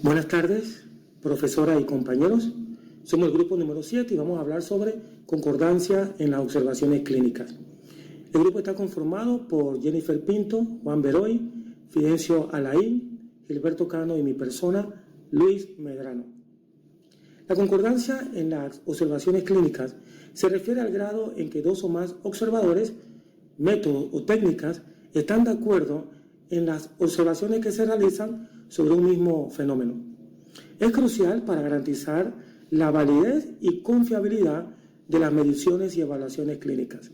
Buenas tardes, profesora y compañeros. Somos el grupo número 7 y vamos a hablar sobre concordancia en las observaciones clínicas. El grupo está conformado por Jennifer Pinto, Juan Beroy, Fidencio Alain, Gilberto Cano y mi persona, Luis Medrano. La concordancia en las observaciones clínicas se refiere al grado en que dos o más observadores, métodos o técnicas están de acuerdo en las observaciones que se realizan sobre un mismo fenómeno. Es crucial para garantizar la validez y confiabilidad de las mediciones y evaluaciones clínicas.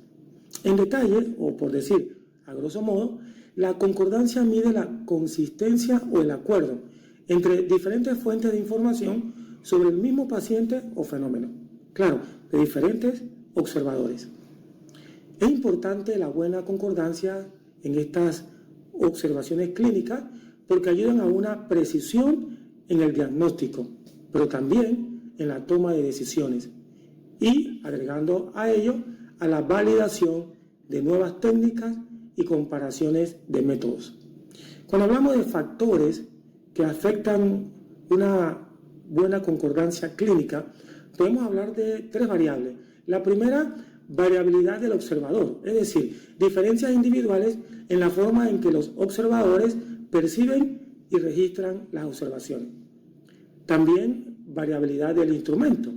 En detalle, o por decir a grosso modo, la concordancia mide la consistencia o el acuerdo entre diferentes fuentes de información sobre el mismo paciente o fenómeno. Claro, de diferentes observadores. Es importante la buena concordancia en estas observaciones clínicas porque ayudan a una precisión en el diagnóstico, pero también en la toma de decisiones y agregando a ello a la validación de nuevas técnicas y comparaciones de métodos. Cuando hablamos de factores que afectan una buena concordancia clínica, podemos hablar de tres variables. La primera, variabilidad del observador, es decir, diferencias individuales en la forma en que los observadores perciben y registran las observaciones. También variabilidad del instrumento,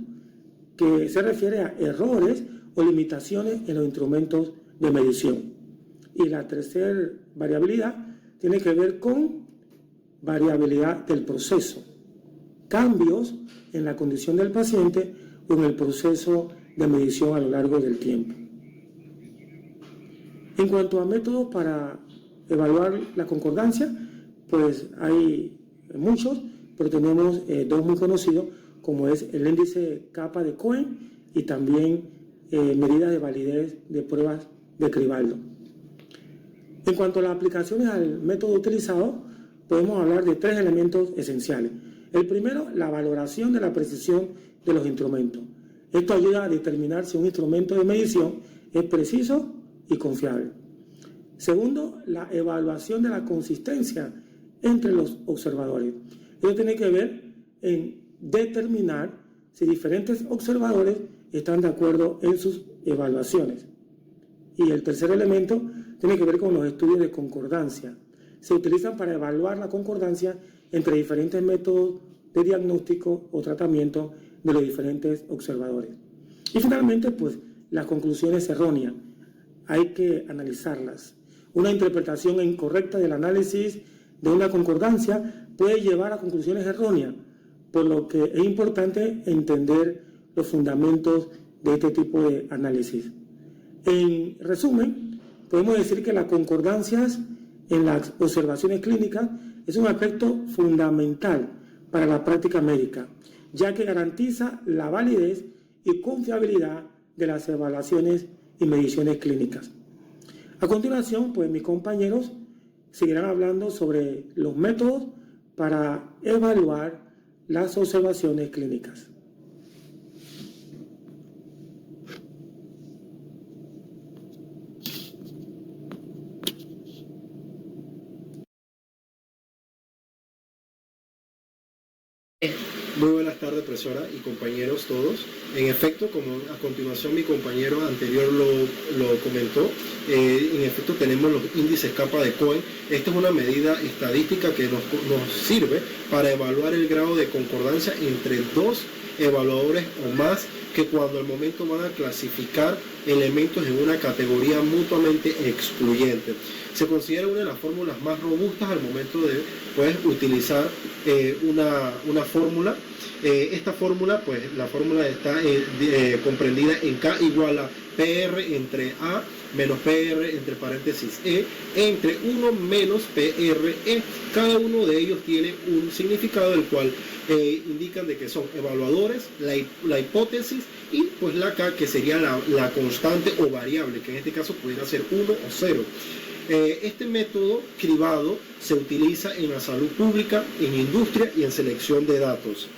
que se refiere a errores o limitaciones en los instrumentos de medición. Y la tercera variabilidad tiene que ver con variabilidad del proceso, cambios en la condición del paciente o en el proceso de medición a lo largo del tiempo. En cuanto a métodos para evaluar la concordancia, pues hay muchos, pero tenemos dos muy conocidos, como es el índice kappa de Cohen y también medidas de validez de pruebas de Cribaldo. En cuanto a las aplicaciones al método utilizado, podemos hablar de tres elementos esenciales. El primero, la valoración de la precisión de los instrumentos. Esto ayuda a determinar si un instrumento de medición es preciso y confiable. Segundo, la evaluación de la consistencia entre los observadores. Esto tiene que ver en determinar si diferentes observadores están de acuerdo en sus evaluaciones. Y el tercer elemento tiene que ver con los estudios de concordancia. Se utilizan para evaluar la concordancia entre diferentes métodos de diagnóstico o tratamiento de los diferentes observadores. Y finalmente, pues, las conclusiones erróneas. Hay que analizarlas. Una interpretación incorrecta del análisis de una concordancia puede llevar a conclusiones erróneas, por lo que es importante entender los fundamentos de este tipo de análisis. En resumen, podemos decir que las concordancias en las observaciones clínicas es un aspecto fundamental para la práctica médica, ya que garantiza la validez y confiabilidad de las evaluaciones y mediciones clínicas. A continuación, pues mis compañeros seguirán hablando sobre los métodos para evaluar las observaciones clínicas. Muy buenas tardes, profesora y compañeros todos. En efecto, como a continuación mi compañero anterior lo comentó, en efecto tenemos los índices kappa de Cohen. Esta es una medida estadística que nos sirve para evaluar el grado de concordancia entre dos evaluadores o más que cuando al momento van a clasificar elementos en una categoría mutuamente excluyente. Se considera una de las fórmulas más robustas al momento de utilizar una fórmula. Esta fórmula, pues la fórmula está comprendida en K igual a PR entre A menos PR entre paréntesis E entre 1 menos PRE. Cada uno de ellos tiene un significado, el cual indican de que son evaluadores, la hipótesis y pues la K, que sería la constante o variable, que en este caso pudiera ser 1 o 0. Este método cribado se utiliza en la salud pública, en industria y en selección de datos.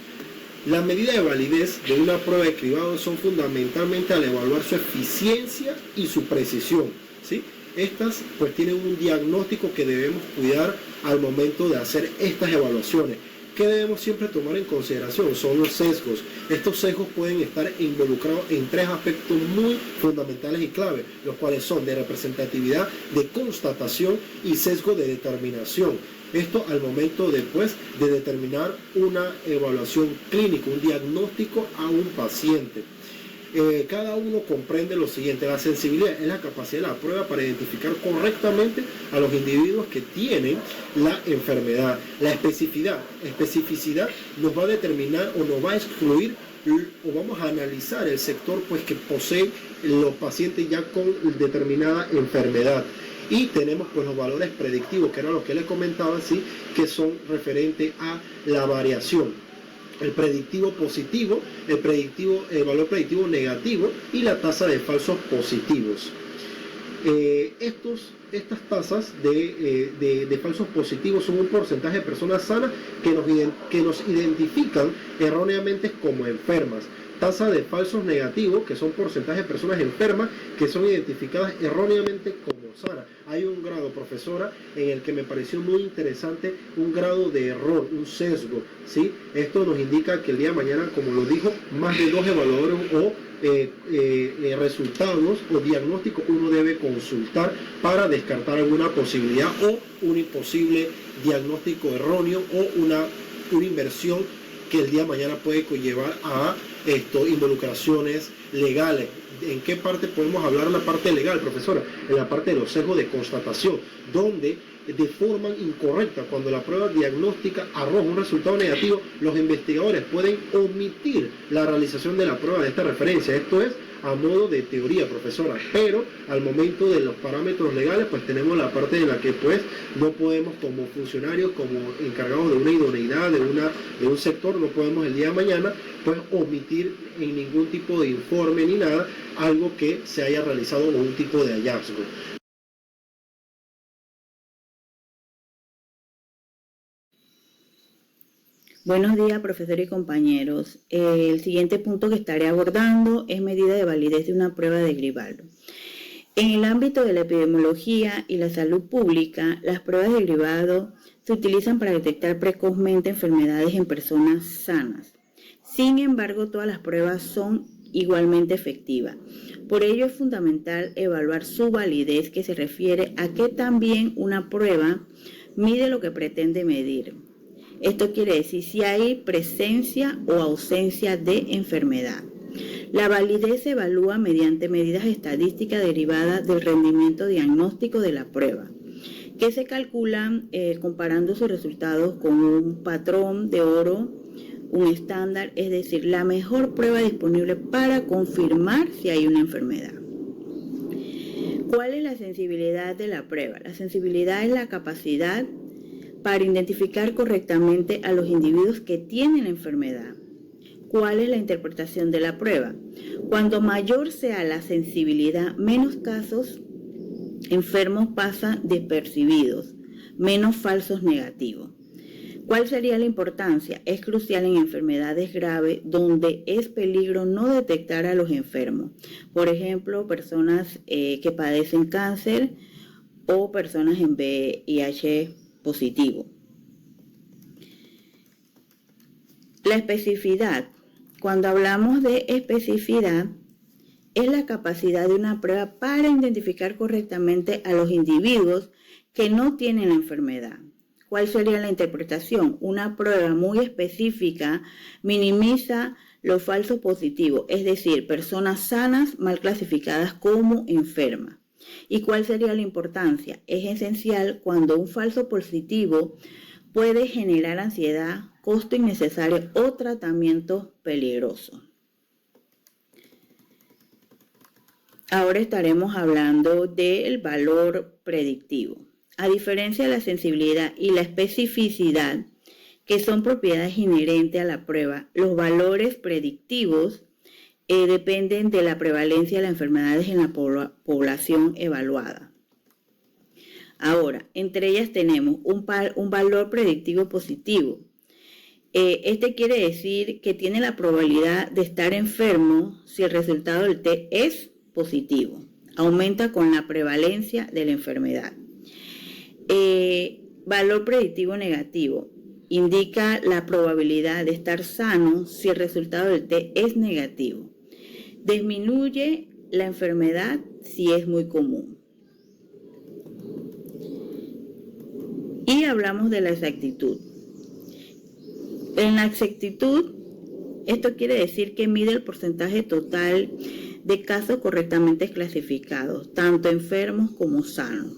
Las medidas de validez de una prueba de cribado son fundamentalmente al evaluar su eficiencia y su precisión, ¿sí? Estas pues tienen un diagnóstico que debemos cuidar al momento de hacer estas evaluaciones. ¿Qué debemos siempre tomar en consideración? Son los sesgos. Estos sesgos pueden estar involucrados en tres aspectos muy fundamentales y clave, los cuales son de representatividad, de constatación y sesgo de determinación. Esto al momento después de determinar una evaluación clínica, un diagnóstico a un paciente. Cada uno comprende lo siguiente: la sensibilidad es la capacidad de la prueba para identificar correctamente a los individuos que tienen la enfermedad. La especificidad nos va a determinar o nos va a excluir o vamos a analizar el sector pues que posee los pacientes ya con determinada enfermedad. Y tenemos pues los valores predictivos, que era lo que les comentaba, ¿sí? Que son referentes a la variación. El predictivo positivo, el valor predictivo negativo y la tasa de falsos positivos. Estas tasas de falsos positivos son un porcentaje de personas sanas que nos identifican erróneamente como enfermas. Tasa de falsos negativos, que son porcentajes de personas enfermas que son identificadas erróneamente como sanas. Hay un grado, profesora, en el que me pareció muy interesante, un grado de error, un sesgo, ¿sí? Esto nos indica que el día de mañana, como lo dijo, más de 2 evaluadores o resultados o diagnósticos uno debe consultar para descartar alguna posibilidad o un imposible diagnóstico erróneo o una inversión que el día de mañana puede conllevar a involucraciones legales. ¿En qué parte podemos hablar de la parte legal, profesora? En la parte de los sesgos de constatación, donde de forma incorrecta, cuando la prueba diagnóstica arroja un resultado negativo, los investigadores pueden omitir la realización de la prueba de esta referencia. Esto es a modo de teoría, profesora, pero al momento de los parámetros legales pues tenemos la parte en la que pues no podemos, como funcionarios, como encargados de una idoneidad de un sector, no podemos el día de mañana pues omitir en ningún tipo de informe ni nada algo que se haya realizado o un tipo de hallazgo. Buenos días, profesor y compañeros. El siguiente punto que estaré abordando es medida de validez de una prueba de Gribaldo. En el ámbito de la epidemiología y la salud pública, las pruebas de Gribaldo se utilizan para detectar precozmente enfermedades en personas sanas. Sin embargo, todas las pruebas son igualmente efectivas. Por ello es fundamental evaluar su validez, que se refiere a que también una prueba mide lo que pretende medir. Esto quiere decir si hay presencia o ausencia de enfermedad. La validez se evalúa mediante medidas estadísticas derivadas del rendimiento diagnóstico de la prueba, que se calculan comparando sus resultados con un patrón de oro, un estándar, es decir, la mejor prueba disponible para confirmar si hay una enfermedad. ¿Cuál es la sensibilidad de la prueba? La sensibilidad es la capacidad para identificar correctamente a los individuos que tienen la enfermedad. ¿Cuál es la interpretación de la prueba? Cuanto mayor sea la sensibilidad, menos casos enfermos pasan despercibidos, menos falsos negativos. ¿Cuál sería la importancia? Es crucial en enfermedades graves donde es peligro no detectar a los enfermos. Por ejemplo, personas que padecen cáncer o personas en VIH positivo. La especificidad. Cuando hablamos de especificidad, es la capacidad de una prueba para identificar correctamente a los individuos que no tienen la enfermedad. ¿Cuál sería la interpretación? Una prueba muy específica minimiza los falsos positivos, es decir, personas sanas mal clasificadas como enfermas. ¿Y cuál sería la importancia? Es esencial cuando un falso positivo puede generar ansiedad, costo innecesario o tratamiento peligroso. Ahora estaremos hablando del valor predictivo. A diferencia de la sensibilidad y la especificidad, que son propiedades inherentes a la prueba, los valores predictivos dependen de la prevalencia de las enfermedades en la población evaluada. Ahora, entre ellas tenemos un valor predictivo positivo. Este quiere decir que tiene la probabilidad de estar enfermo si el resultado del test es positivo. Aumenta con la prevalencia de la enfermedad. Valor predictivo negativo. indica la probabilidad de estar sano si el resultado del test es negativo. Disminuye la enfermedad si es muy común. Y hablamos de la exactitud. En la exactitud, esto quiere decir que mide el porcentaje total de casos correctamente clasificados, tanto enfermos como sanos.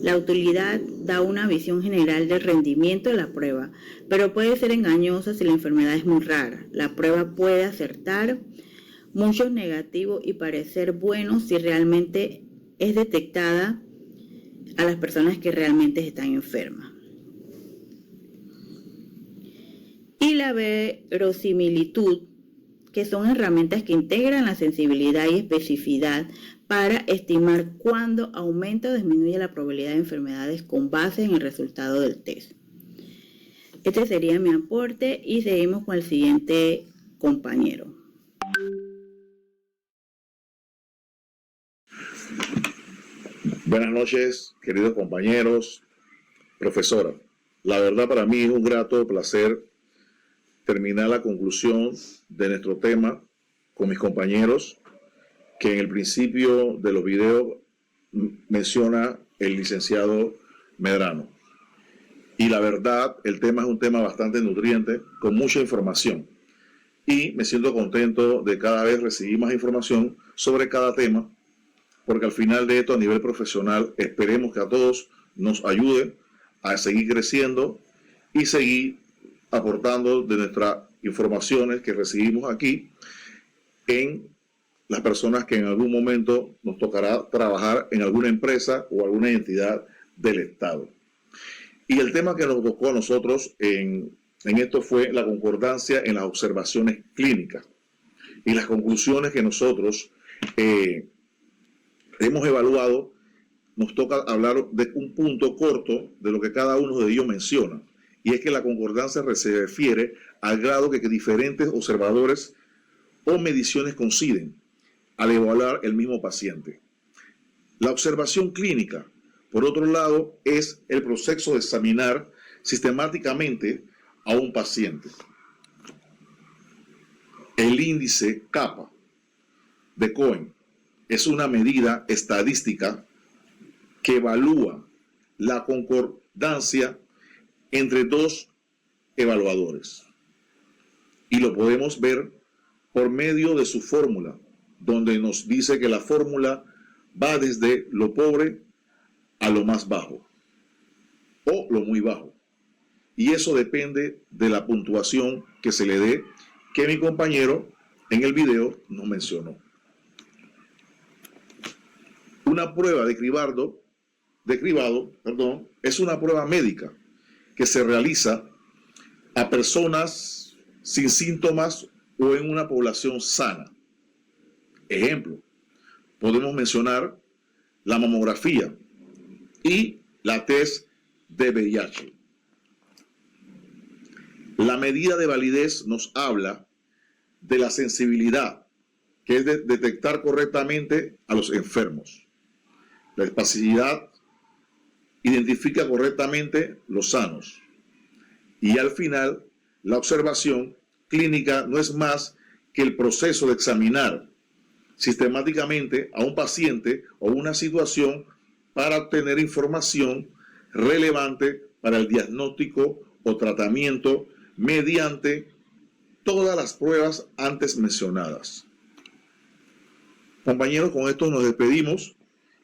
La utilidad da una visión general del rendimiento de la prueba, pero puede ser engañosa si la enfermedad es muy rara. La prueba puede acertar muchos negativos y parecer bueno si realmente es detectada a las personas que realmente están enfermas. Y la verosimilitud, que son herramientas que integran la sensibilidad y especificidad para estimar cuándo aumenta o disminuye la probabilidad de enfermedades con base en el resultado del test. Este sería mi aporte y seguimos con el siguiente compañero. Buenas noches, queridos compañeros, profesora. La verdad para mí es un grato placer terminar la conclusión de nuestro tema con mis compañeros, que en el principio de los videos menciona el licenciado Medrano. Y la verdad, el tema es un tema bastante nutriente, con mucha información. Y me siento contento de cada vez recibir más información sobre cada tema, porque al final de esto, a nivel profesional, esperemos que a todos nos ayude a seguir creciendo y seguir aportando de nuestras informaciones que recibimos aquí en las personas que en algún momento nos tocará trabajar en alguna empresa o alguna entidad del Estado. Y el tema que nos tocó a nosotros en esto fue la concordancia en las observaciones clínicas y las conclusiones que nosotros hemos evaluado. Nos toca hablar de un punto corto de lo que cada uno de ellos menciona, y es que la concordancia se refiere al grado que diferentes observadores o mediciones coinciden al evaluar el mismo paciente. La observación clínica, por otro lado, es el proceso de examinar sistemáticamente a un paciente. El índice kappa de Cohen es una medida estadística que evalúa la concordancia entre dos evaluadores. Y lo podemos ver por medio de su fórmula, donde nos dice que la fórmula va desde lo pobre a lo más bajo o lo muy bajo. Y eso depende de la puntuación que se le dé, que mi compañero en el video nos mencionó. Una prueba de cribado, es una prueba médica que se realiza a personas sin síntomas o en una población sana. Ejemplo, podemos mencionar la mamografía y la test de VIH. La medida de validez nos habla de la sensibilidad, que es de detectar correctamente a los enfermos. La especificidad identifica correctamente los sanos. Y al final, la observación clínica no es más que el proceso de examinar sistemáticamente a un paciente o una situación para obtener información relevante para el diagnóstico o tratamiento mediante todas las pruebas antes mencionadas. Compañeros, con esto nos despedimos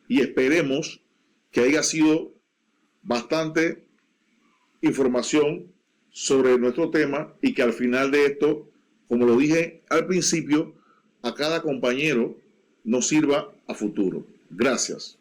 y esperemos que haya sido bastante información sobre nuestro tema y que al final de esto, como lo dije al principio, a cada compañero nos sirva a futuro. Gracias.